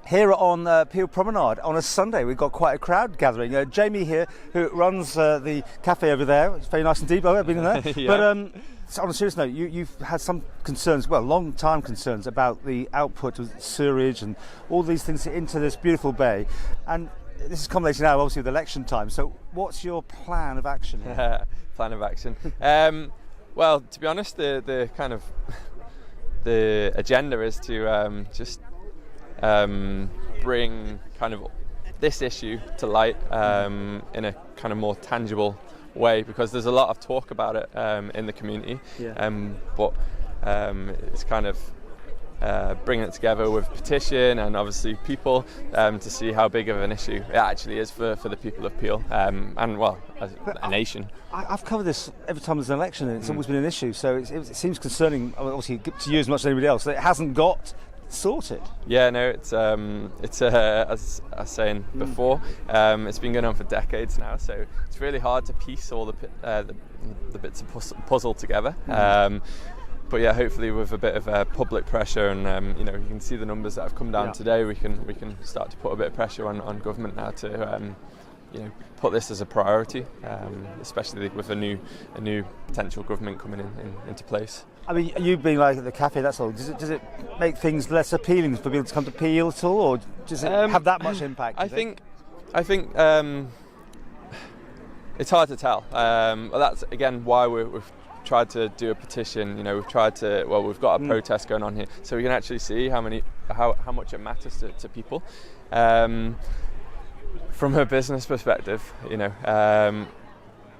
Here on Peel Promenade on a Sunday, we've got quite a crowd gathering. Jamie here, who runs the cafe over there. It's very nice indeed. I've been in there. Yeah. But so on a serious note, you've had some concerns, well, long-time concerns about the output of sewage and all these things into this beautiful bay. And this is culminating now, obviously, with election time. So what's your plan of action here? Plan of action. Well, to be honest, the kind of the agenda is to just bring kind of this issue to light in a kind of more tangible way, because there's a lot of talk about it in the community, but it's kind of bringing it together with petition and obviously people to see how big of an issue it actually is for the people of Peel and, well, as a nation. I've covered this every time there's an election, and it's always been an issue, so it seems concerning, obviously, to you as much as anybody else, that it hasn't got sorted. Yeah, no, it's as I was saying before, it's been going on for decades now, so it's really hard to piece all the bits of puzzle together. But yeah, hopefully with a bit of public pressure, and you can see the numbers that have come down today, we can start to put a bit of pressure on government now to put this as a priority, especially with a new potential government coming into place. I mean, you've been like at the cafe, that's all. Does it make things less appealing for people to come to Peel at all, or does it have that much impact? I think it's hard to tell. That's again why we've tried to do a petition. We've got a protest going on here, so we can actually see how much it matters to people. From a business perspective,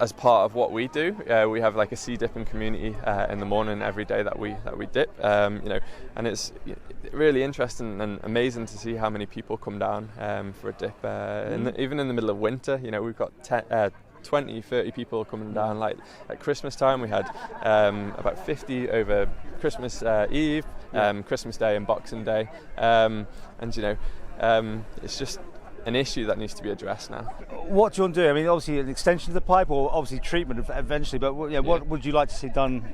as part of what we do, we have like a sea dipping community in the morning every day that we dip, and it's really interesting and amazing to see how many people come down for a dip. Even in the middle of winter, we've got 20, 30 people coming down. Like at Christmas time, we had about 50 over Christmas Eve, Christmas Day and Boxing Day, and it's just an issue that needs to be addressed now. What do you want to do? I mean, obviously an extension of the pipe, or obviously treatment eventually, but what would you like to see done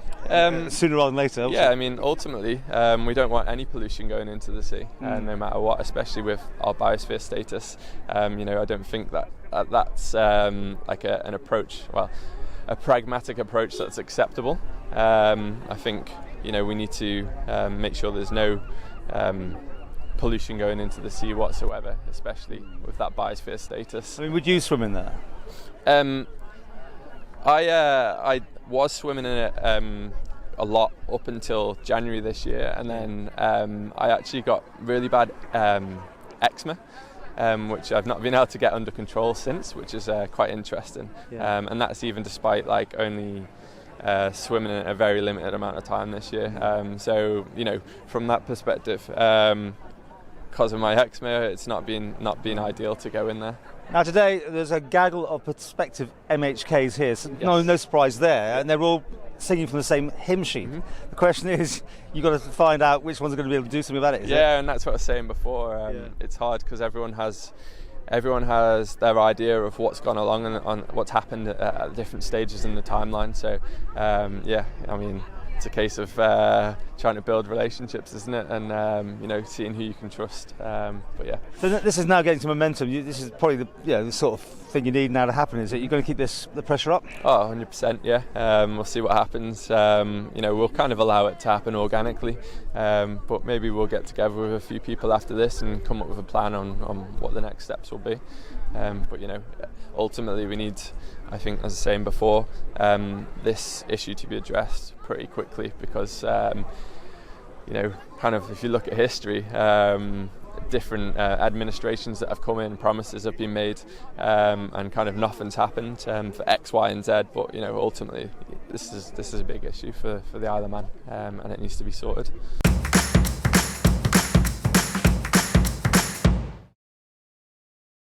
sooner rather than later? Obviously. Yeah, I mean, ultimately, we don't want any pollution going into the sea, no matter what, especially with our biosphere status. I don't think that's like an approach, a pragmatic approach that's acceptable. I think, we need to make sure there's no pollution going into the sea whatsoever, especially with that biosphere status. I mean, would you swim in there? I was swimming in it a lot up until January this year, and then I actually got really bad eczema, which I've not been able to get under control since, which is quite interesting. And that's even despite only swimming in a very limited amount of time this year. So from that perspective, because of my eczema, it's not been ideal to go in there. Now today there's a gaggle of prospective MHKs here, so no surprise there, and they're all singing from the same hymn sheet. The question is, you've got to find out which ones are going to be able to do something about it. And that's what I was saying before. It's hard because everyone has their idea of what's gone along and on what's happened at different stages in the timeline. So I mean, it's a case of trying to build relationships, isn't it? And seeing who you can trust. But yeah. So this is now getting some momentum. This is probably the sort of thing you need now to happen. Is it? You're going to keep the pressure up? Oh, 100%. Yeah. We'll see what happens. We'll kind of allow it to happen organically, but maybe we'll get together with a few people after this and come up with a plan on what the next steps will be. But ultimately we need, I think, as I was saying before, this issue to be addressed pretty quickly, because kind of if you look at history, different administrations that have come in, promises have been made, and kind of nothing's happened for X, Y and Z, but ultimately this is a big issue for the Isle of Man, and it needs to be sorted.